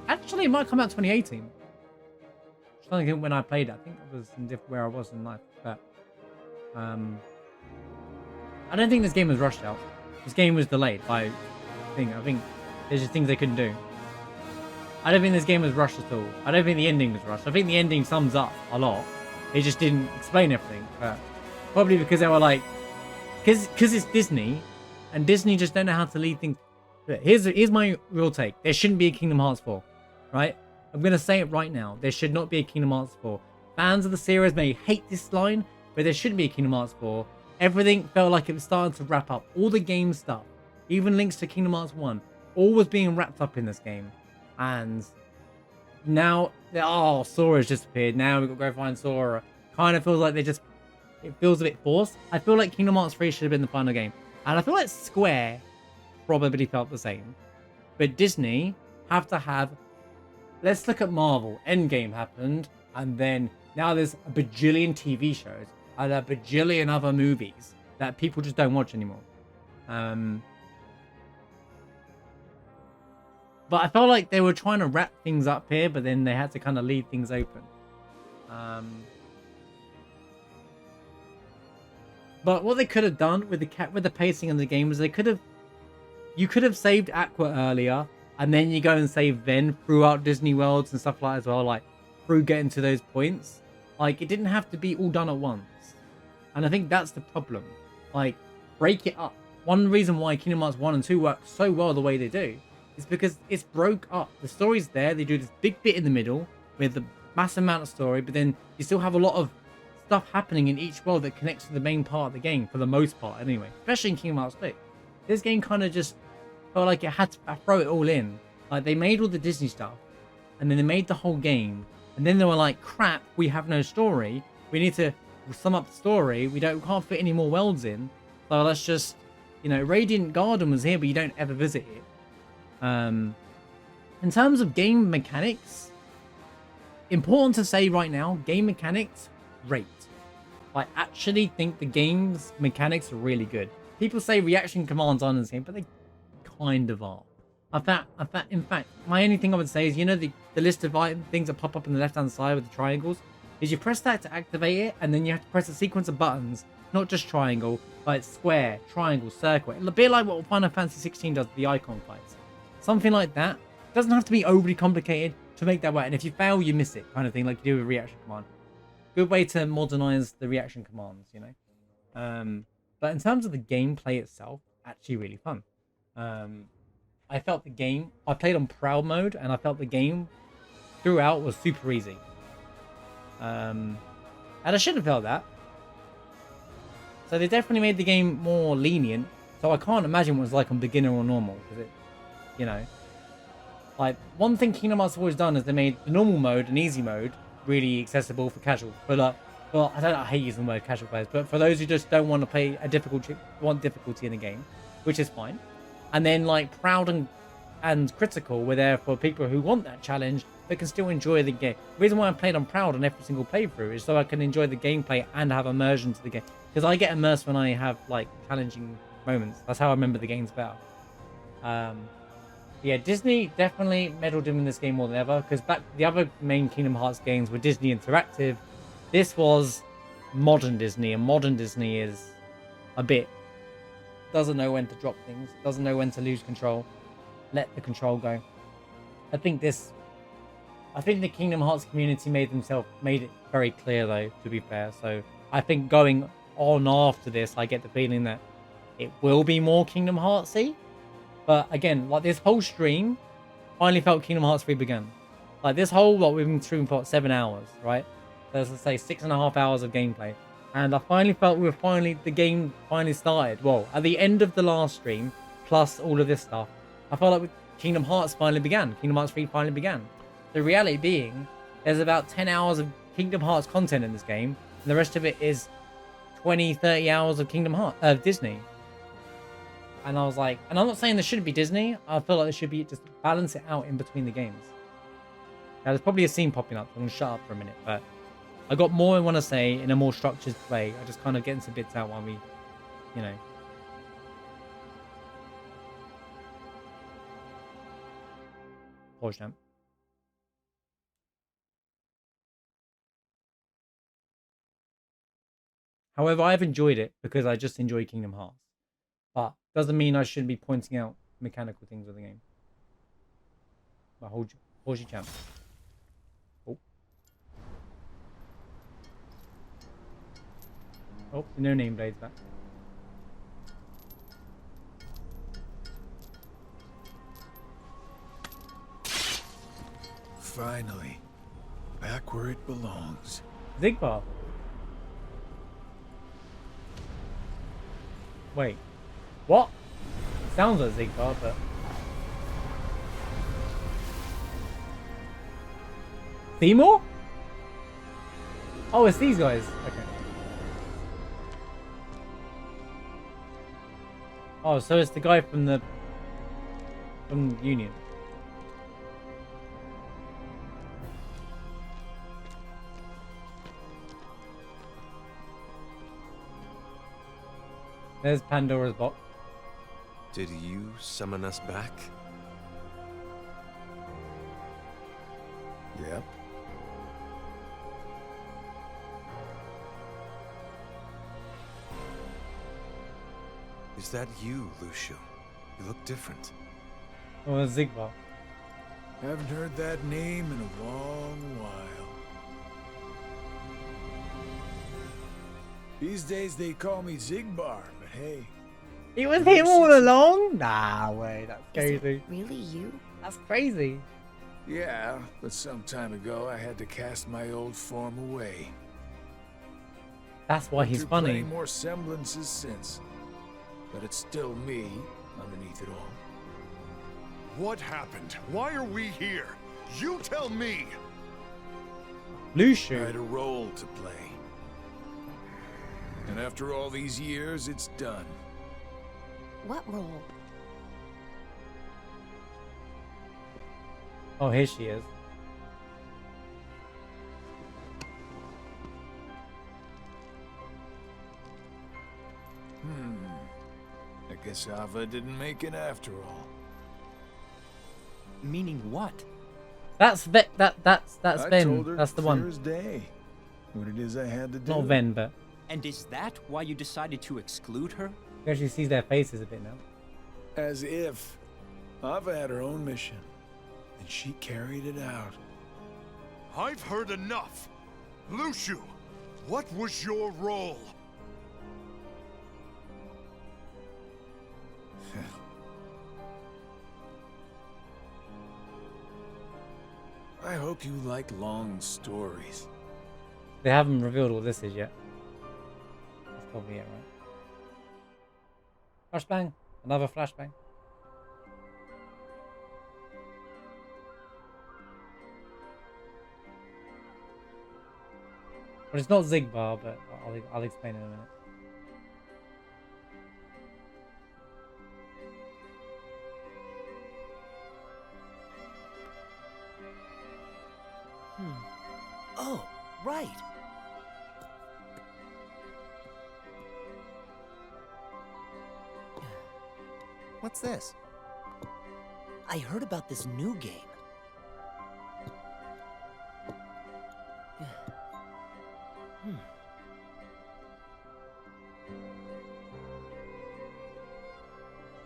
Actually, it might come out 2018. I don't think when I played it. I think it was where I was in life. But I don't think this game was rushed out. This game was delayed by thing. I think there's just things they couldn't do. I don't think this game was rushed at all. I don't think the ending was rushed. I think the ending sums up a lot. They just didn't explain everything. But probably because they were like, because it's Disney, and Disney just don't know how to lead things. Here's my real take. There shouldn't be a Kingdom Hearts 4, right? I'm going to say it right now. There should not be a Kingdom Hearts 4. Fans of the series may hate this line, but there shouldn't be a Kingdom Hearts 4. Everything felt like it was starting to wrap up. All the game stuff, even links to Kingdom Hearts 1, all was being wrapped up in this game. And now, Sora's just appeared. Now we've got to go find Sora. Kind of feels like it feels a bit forced. I feel like Kingdom Hearts 3 should have been the final game. And I feel like Square probably felt the same. But Disney have to have... Let's look at Marvel. Endgame happened. And then now there's a bajillion TV shows. And a bajillion other movies that people just don't watch anymore. But I felt like they were trying to wrap things up here, but then they had to kind of leave things open. But what they could have done with the pacing of the game is you could have saved Aqua earlier, and then you go and save Ven throughout Disney Worlds and stuff like that as well, like through getting to those points. Like, it didn't have to be all done at once. And I think that's the problem. Like, break it up. One reason why Kingdom Hearts 1 and 2 work so well the way they do is because it's broke up. The story's there. They do this big bit in the middle with a massive amount of story, but then you still have a lot of stuff happening in each world that connects to the main part of the game, for the most part anyway. Especially in Kingdom Hearts 2. This game kind of just felt like it had to throw it all in. Like, they made all the Disney stuff, and then they made the whole game, and then they were like, crap, we have no story. We need to sum up the story. We can't fit any more worlds in. So let's just, Radiant Garden was here, but you don't ever visit it. In terms of game mechanics, important to say right now, game mechanics, great. I actually think the game's mechanics are really good. people say reaction commands aren't in this game, but they kind of are. In fact, my only thing I would say is, you know, the list of things that pop up on the left-hand side with the triangles, is you press that to activate it, and then you have to press a sequence of buttons, not just triangle, like square, triangle, circle. It'll be like what Final Fantasy 16 does with the icon fights. Something like that. It doesn't have to be overly complicated to make that work, and if you fail, you miss it, kind of thing, like you do with reaction command. Good way to modernize the reaction commands, you know. But in terms of the gameplay itself, actually really fun. I felt the game, I played on proud mode, and I felt the game throughout was super easy. And I should have felt that. So they definitely made the game more lenient. So I can't imagine what it's like on beginner or normal, because it, you know, like one thing Kingdom Hearts have always done is they made the normal mode and easy mode really accessible for casual. But well, I hate using the word casual players, but for those who just don't want to play want difficulty in the game, which is fine. And then like proud and critical were there for people who want that challenge but can still enjoy the game. The reason why I played on proud on every single playthrough is so I can enjoy the gameplay and have immersion to the game. Because I get immersed when I have like challenging moments. That's how I remember the games better. Yeah, Disney definitely meddled in this game more than ever. Because back the other main Kingdom Hearts games were Disney Interactive. This was modern Disney, and modern Disney is a bit doesn't know when to drop things, doesn't know when to lose control, let the control go. I think the Kingdom Hearts community made it very clear though, to be fair. So I think going on after this, I get the feeling that it will be more Kingdom Heartsy. But again, like this whole stream finally felt Kingdom Hearts 3 began. Like this whole we've been streaming for 7 hours, right? So let's say 6.5 hours of gameplay. And I finally felt the game finally started. Well, at the end of the last stream, plus all of this stuff, I felt like Kingdom Hearts finally began. Kingdom Hearts 3 finally began. The reality being, there's about 10 hours of Kingdom Hearts content in this game, and the rest of it is 20, 30 hours of Disney. And I was like, and I'm not saying there shouldn't be Disney. I feel like there should be just balance it out in between the games. Now, there's probably a scene popping up, so I'm going to shut up for a minute, but I got more I want to say in a more structured way. I just kind of getting some bits out while we, you know. Pause champ. However, I've enjoyed it because I just enjoy Kingdom Hearts. But doesn't mean I shouldn't be pointing out mechanical things of the game. But pause your champ. Oh. Oh, the no name blade's back. Finally, back where it belongs. Zigbar. Wait, what? Sounds like Zigbar, but Seymour? Oh, it's these guys. Okay. Oh, so it's the guy from Union. There's Pandora's box. Did you summon us back? Yep. Is that you, Lucio? You look different. Oh, it's Zigbar. Haven't heard that name in a long while. These days they call me Zigbar, but hey. It was him all along? Nah, way, that's crazy. Is it really you? That's crazy. Yeah, but some time ago I had to cast my old form away. That's why he's funny. Plenty more semblances since, but it's still me underneath it all. What happened? Why are we here? You tell me! Lucio. I had a role to play. And after all these years, it's done. What role? Oh, here she is. guess Ava didn't make it after all. Meaning what? That's Ven. That's I Ven. told her That's the clear one. as day what it is I had to do. Not Ven, but And is that why you decided to exclude her? you actually see their faces a bit now. As if Ava had her own mission, and she carried it out. I've heard enough. Lucio, what was your role? I hope you like long stories. They haven't revealed what this is yet. That's probably it, right? Flashbang. Another flashbang. But it's not Zigbar, but I'll explain in a minute. Oh, right. What's this? I heard about this new game.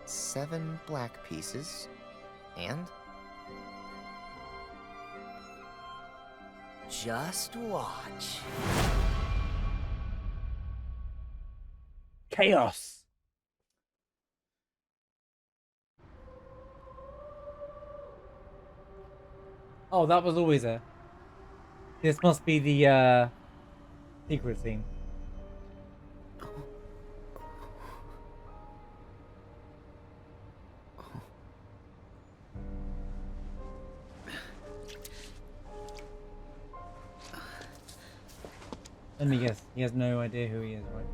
Seven black pieces. And? Just watch. Chaos. Oh, that was always there. This must be the secret scene. Let me guess. He has no idea who he is, right?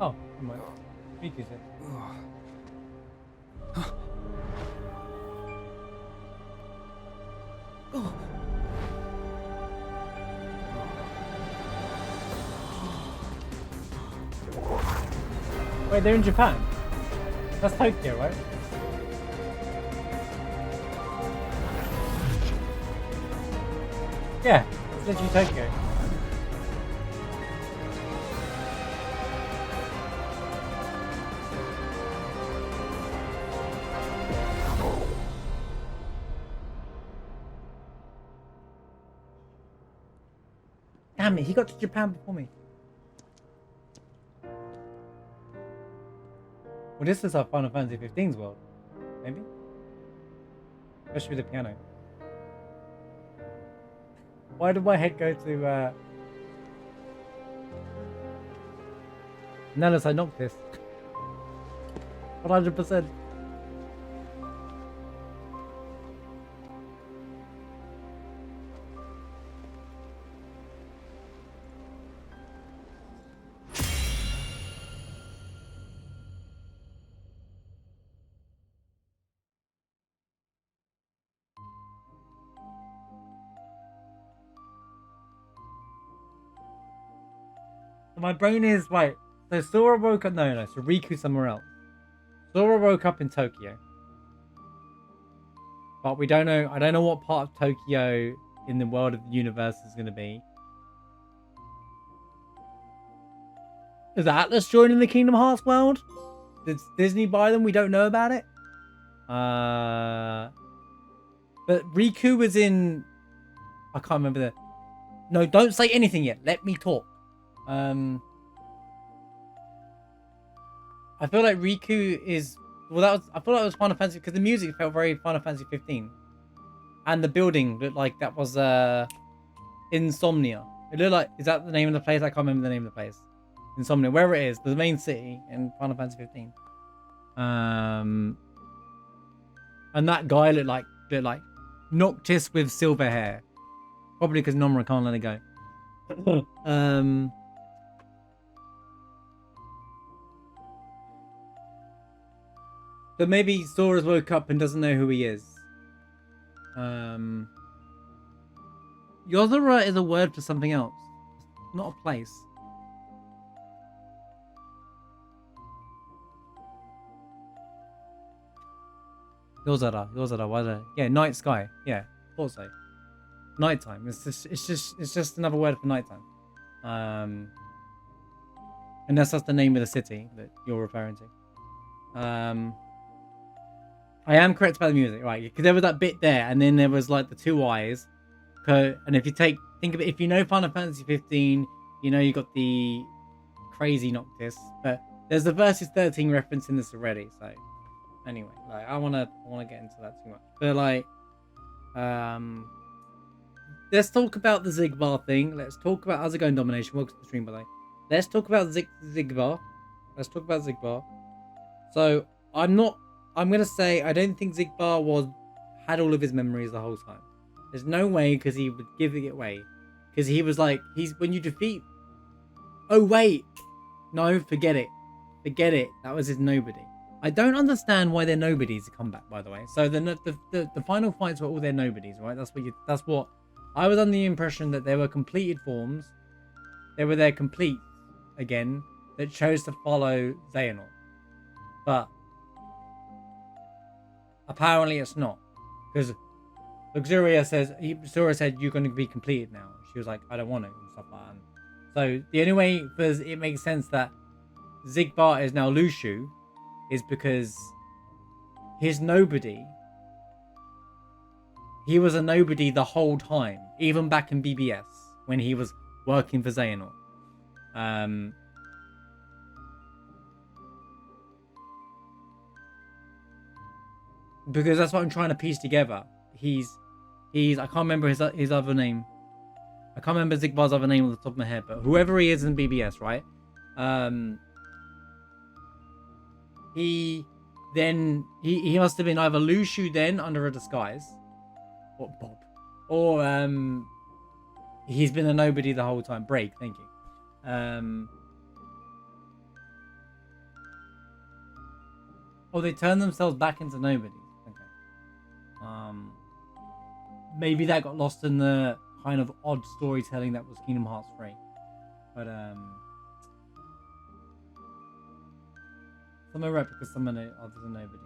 Oh, come on. Riku's it. Wait, they're in Japan? That's Tokyo, right? Yeah, it's literally Tokyo. Damn it, he got to Japan before me. Well, this is our Final Fantasy 15's world. Maybe? Especially with the piano. Why did my head go to, Nellis, I knocked this. 100%. My brain is right. So Sora woke up. No. So Riku somewhere else. Sora woke up in Tokyo, but we don't know. I don't know what part of Tokyo in the world of the universe is going to be. Is Atlas joining the Kingdom Hearts world? Did Disney buy them? We don't know about it. But Riku was in. I can't remember the. No, don't say anything yet. Let me talk. I feel like Riku is I feel like it was Final Fantasy because the music felt very Final Fantasy 15, and the building looked like that was Insomnia. It looked like, is that the name of the place? I can't remember the name of the place. Insomnia, wherever it is, the main city in Final Fantasy 15. And that guy looked like Noctis with silver hair. Probably because Nomura can't let it go. But maybe Sora's woke up and doesn't know who he is. Yozora is a word for something else, not a place. Yozora, why the... Yeah, night sky. Yeah, thought so. Nighttime. It's just another word for nighttime. And that's the name of the city that you're referring to. I am correct about the music, right? Because there was that bit there, and then there was like the two eyes. And if you think of it, if you know Final Fantasy 15, you know you got the crazy Noctis, but there's the Versus 13 reference in this already. So anyway, like I wanna get into that too much, but like, let's talk about the Zigbar thing. Let's talk about how's it going, Domination. Welcome to the stream, by the way. Let's talk about Zigbar. Let's talk about Zigbar. So I'm gonna say I don't think Zigbar had all of his memories the whole time. There's no way, because he would give it away. Because he was like, when you defeat... Oh, wait. No, forget it. Forget it. That was his nobody. I don't understand why they're nobodies to come back, by the way. So the final fights were all their nobodies, right? That's what... I was under the impression that they were completed forms. They were their complete, again, that chose to follow Xehanort. But... apparently it's not. Because... Luxuria Sora said, you're going to be completed now. She was like, I don't want to, and stuff like that. So the only way it makes sense that Zigbar is now Lushu is because his nobody, he was a nobody the whole time, even back in BBS when he was working for Xehanort. Because that's what I'm trying to piece together. He's I can't remember his other name. I can't remember Zigbar's other name on the top of my head, but whoever he is in BBS, right? He must have been either Lushu then under a disguise, or Bob, or he's been a nobody the whole time. Break, thank you. Oh, they turned themselves back into nobodies. Okay. Maybe that got lost in the kind of odd storytelling that was Kingdom Hearts 3. But, some are replicas, some are others are nobodies.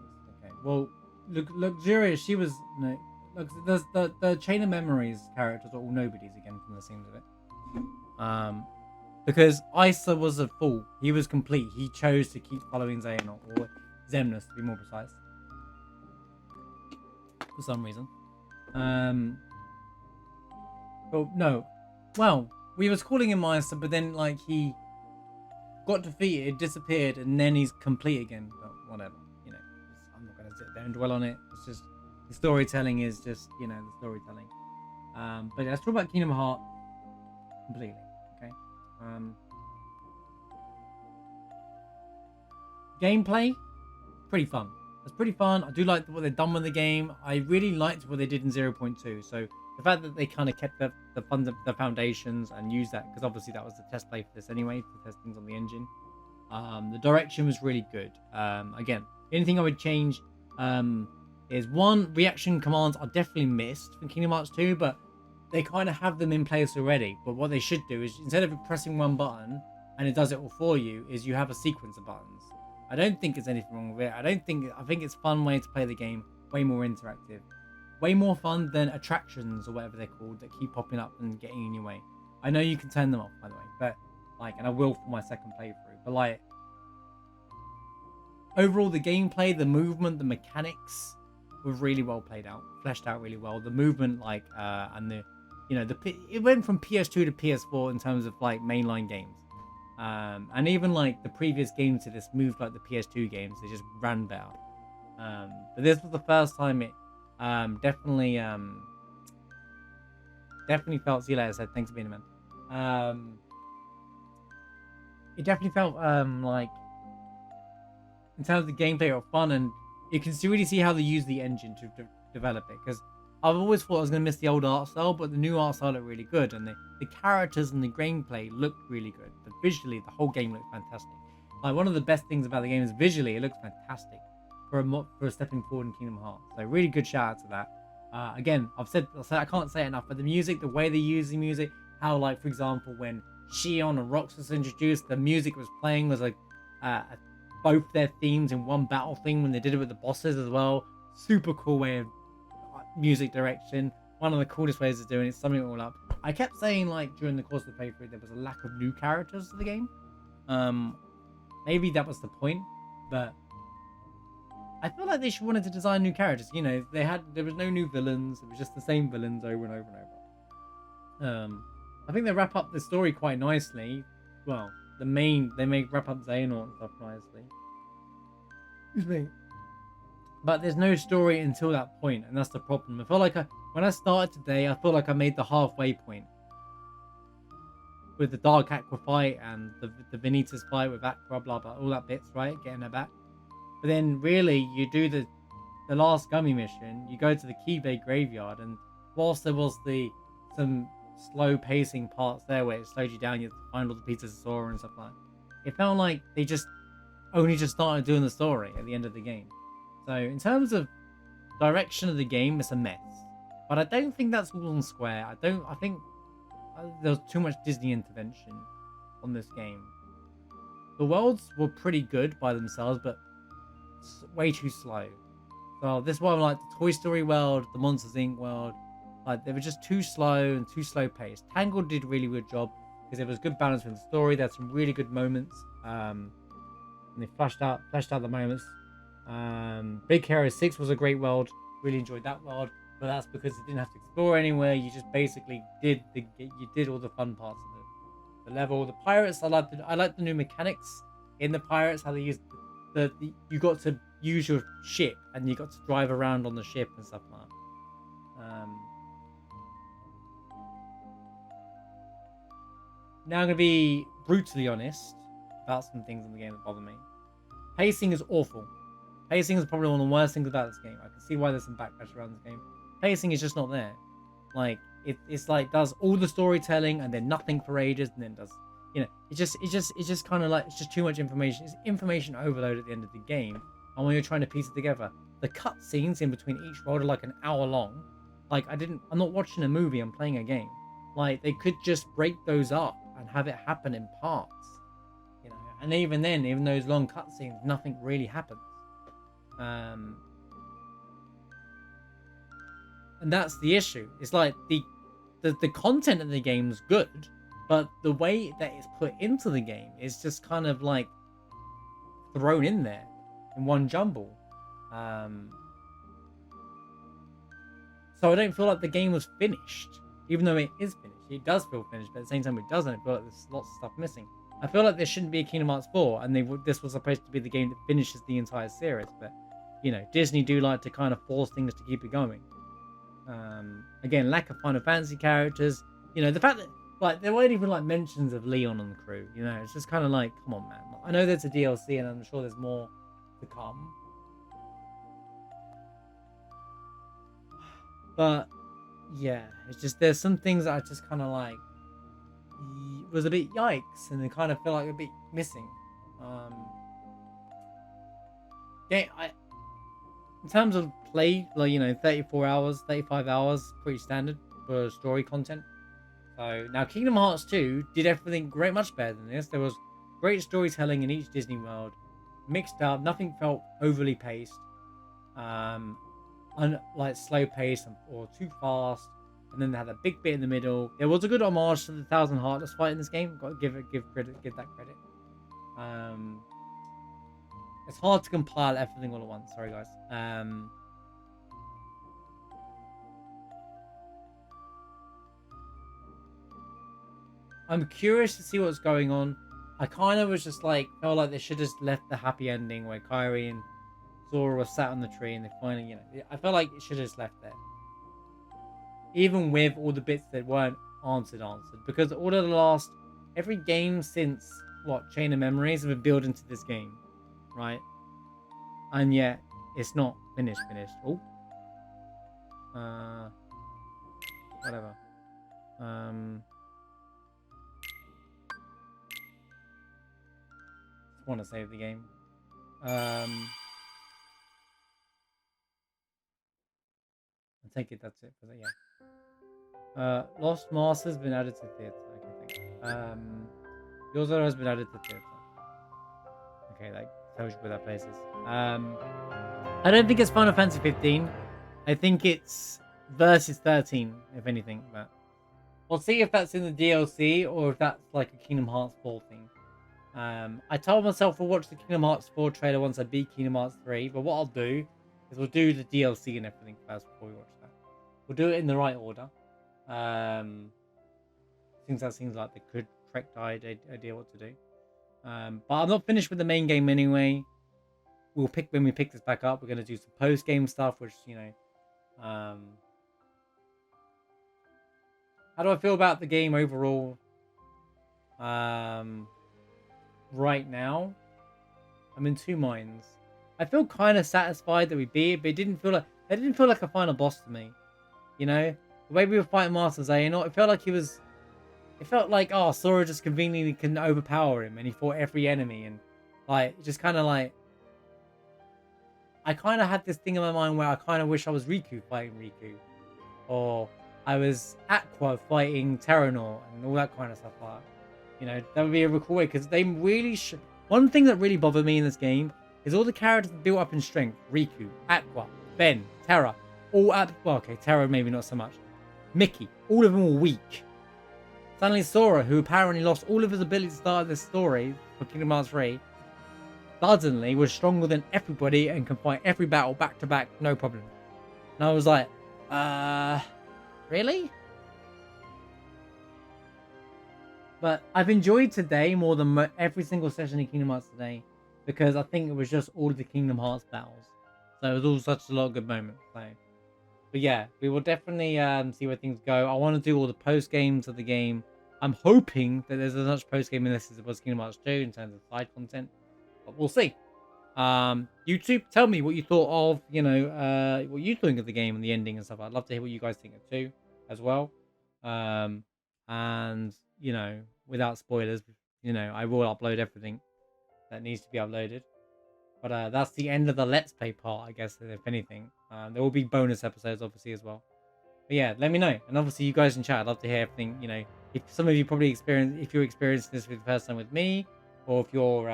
Okay. Well, Luxuria, she was... No, look, the Chain of Memories characters are all nobodies again from the seams of it. Because Isa was a fool. He was complete. He chose to keep following Xehanort, or Xemnas to be more precise. For some reason. Well, no. Well, we was calling him Meister, but then, like, he got defeated, disappeared, and then he's complete again. But whatever, you know. I'm not going to sit there and dwell on it. It's just, the storytelling is just, you know, the storytelling. But yeah, let's talk about Kingdom Hearts completely, okay? Gameplay, pretty fun. It's pretty fun. I do like what they've done with the game. I really liked what they did in 0.2. So the fact that they kind of kept the foundations and used that, because obviously that was the test play for this anyway, to test things on the engine. The direction was really good. Again, anything I would change is one, reaction commands are definitely missed from Kingdom Hearts 2, but they kind of have them in place already. But what they should do is, instead of pressing one button and it does it all for you, is you have a sequence of buttons. I don't think there's anything wrong with it. I think it's a fun way to play the game, way more interactive. Way more fun than attractions or whatever they're called that keep popping up and getting in your way. I know you can turn them off, by the way, but like, and I will for my second playthrough, but like, overall the gameplay, the movement, the mechanics were really well played out, fleshed out really well. The movement, like, and the, you know, it went from PS2 to PS4 in terms of like mainline games. And even like the previous games to this moved like the PS2 games, they just ran better. But this was the first time it definitely felt, see you later, said thanks for being a man. It definitely felt like, in terms of the gameplay, or fun, and you can really see how they use the engine to develop it, because I've always thought I was going to miss the old art style, but the new art style looked really good, and the characters and the gameplay looked really good. But visually, the whole game looked fantastic. Like, one of the best things about the game is visually, it looks fantastic for a stepping forward in Kingdom Hearts. So really good shout out to that. Again, I've said I can't say it enough, but the music, the way they use the music, how, like, for example, when Shion and Rox was introduced, the music was playing was like both their themes in one battle theme when they did it with the bosses as well. Super cool way of music direction. One of the coolest ways of doing it, summing it all up. I kept saying, like, during the course of the playthrough, there was a lack of new characters to the game. Maybe that was the point, but I feel like they should wanted to design new characters. You know, there was no new villains. It was just the same villains over and over and over. I think they wrap up the story quite nicely. Well, they wrap up Xehanort and stuff nicely. Excuse me. But there's no story until that point, and that's the problem. I feel like when I started today, I feel like I made the halfway point with the Dark Aqua fight and the Vanitas fight with Aqua, blah blah, all that bits, right? Getting her back. But then really, you do the last Gummy mission. You go to the Key Bay graveyard, and whilst there was some slow pacing parts there where it slowed you down, you find all the pieces of Sora and stuff like that. It felt like they only just started doing the story at the end of the game. So in terms of direction of the game, it's a mess. But I don't think that's all on Square. I think there's too much Disney intervention on this game. The worlds were pretty good by themselves, but way too slow. So this is why I like the Toy Story world, the Monsters Inc. world. Like, they were just too slow and too slow paced. Tangled did a really good job because there was good balance with the story. There had some really good moments. And they fleshed out the moments. Big Hero 6 was a great world. Really enjoyed that world, but that's because you didn't have to explore anywhere. You just basically did all the fun parts of the level. The pirates, I like the new mechanics in the pirates. How they use you got to use your ship and you got to drive around on the ship and stuff like that. Now I'm gonna be brutally honest about some things in the game that bother me. Pacing is awful. Pacing is probably one of the worst things about this game. I can see why there's some backlash around this game. Pacing is just not there. Like, it's like does all the storytelling and then nothing for ages, and then does, you know, it's just kind of like, it's just too much information. It's information overload at the end of the game, and when you're trying to piece it together, the cutscenes in between each world are like an hour long. Like, I'm not watching a movie, I'm playing a game. Like, they could just break those up and have it happen in parts, you know. And even then, even those long cutscenes, nothing really happens. And that's the issue. It's like the content of the game's good, but the way that it's put into the game is just kind of like thrown in there in one jumble. So I don't feel like the game was finished, even though it is finished. It does feel finished, but at the same time it doesn't. I feel like there's lots of stuff missing. I feel like there shouldn't be a Kingdom Hearts 4, and this was supposed to be the game that finishes the entire series, but, you know, Disney do like to kind of force things to keep it going. Again, lack of Final Fantasy characters. You know, the fact that, like, there weren't even, like, mentions of Leon on the crew. You know, it's just kind of like, come on, man. I know there's a DLC, and I'm sure there's more to come. But, yeah, it's just, there's some things that I just kind of, like, was a bit yikes, and they kind of feel like a bit missing. Yeah, in terms of play, like, you know, 34 hours, 35 hours, pretty standard for story content. So now Kingdom Hearts 2 did everything great, much better than this. There was great storytelling in each Disney world, mixed up, nothing felt overly paced, like slow paced or too fast. And then they had a big bit in the middle. There was a good homage to the Thousand Heartless fight in this game. Got to give that credit. It's hard to compile everything all at once. Sorry, guys. I'm curious to see what's going on. I kind of was just like, felt like they should have just left the happy ending where Kairi and Zora were sat on the tree and they finally, you know, I felt like it should have just left there. Even with all the bits that weren't answered. Because all of the last, every game since, Chain of Memories have been built into this game, right? And yet, it's not finished. Oh. Whatever. Just want to save the game. I take it that's it for that. Yeah. Lost Masters been added to theater. Okay, thanks. Yours has been added to theater. Okay, that tells you where that place is. I don't think it's Final Fantasy 15. I think it's Versus 13, if anything. But we'll see if that's in the DLC or if that's like a Kingdom Hearts 4 thing. I told myself we'll watch the Kingdom Hearts 4 trailer once I beat Kingdom Hearts 3. But what I'll do is we'll do the DLC and everything first before we watch that. We'll do it in the right order. Since that seems like the correct idea what to do. But I'm not finished with the main game anyway. We'll pick when we pick this back up. We're gonna do some post game stuff, which how do I feel about the game overall? Right now, I'm in two minds. I feel kind of satisfied that we beat it, but it didn't feel like a final boss to me. You know, the way we were fighting Master Xehanort, it felt like he was. It felt like, oh, Sora just conveniently can overpower him, and he fought every enemy, and like just kind of like. I kind of had this thing in my mind where I kind of wish I was Riku fighting Riku, or I was Aqua fighting Terranor, and all that kind of stuff like that. You know, that would be a really cool way, because they really one thing that really bothered me in this game is all the characters built up in strength. Riku, Aqua, Ben, Terra, all at, well, okay, Terra maybe not so much. Mickey, all of them were weak. Suddenly Sora, who apparently lost all of his ability to start this story for Kingdom Hearts 3, suddenly was stronger than everybody and can fight every battle back to back, no problem. And I was like, really? But I've enjoyed today more than every single session in Kingdom Hearts today, because I think it was just all of the Kingdom Hearts battles. So it was all such a lot of good moments. So, but yeah, we will definitely see where things go. I want to do all the post games of the game. I'm hoping that there's as much post game in this as it was Kingdom Hearts 2 in terms of side content, but we'll see. YouTube, tell me what you thought of, what you think of the game and the ending and stuff. I'd love to hear what you guys think of too, as well. And without spoilers, I will upload everything that needs to be uploaded. But that's the end of the Let's Play part, I guess, if anything. There will be bonus episodes, obviously, as well. But yeah, let me know. And obviously, you guys in chat, I'd love to hear everything. If some of you probably if you're experiencing this for the first time with me, or if you're,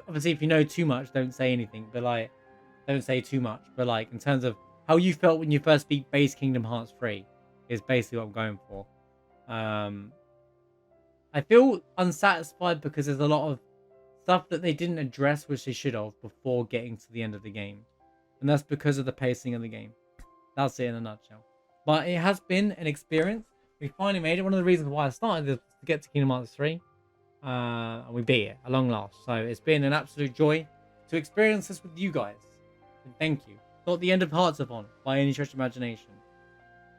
obviously, if you know too much, don't say anything. But don't say too much. But in terms of how you felt when you first beat base Kingdom Hearts 3, is basically what I'm going for. I feel unsatisfied because there's a lot of stuff that they didn't address, which they should have, before getting to the end of the game. And that's because of the pacing of the game. That's it in a nutshell. But it has been an experience. We finally made it. One of the reasons why I started this was to get to Kingdom Hearts 3. And we beat it at long last. So it's been an absolute joy to experience this with you guys. And thank you. Not the end of Hearts A Thon by any stretch of imagination.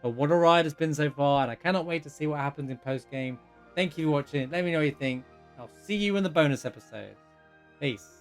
But what a ride it's been so far. And I cannot wait to see what happens in post-game. Thank you for watching. Let me know what you think. I'll see you in the bonus episode. Peace.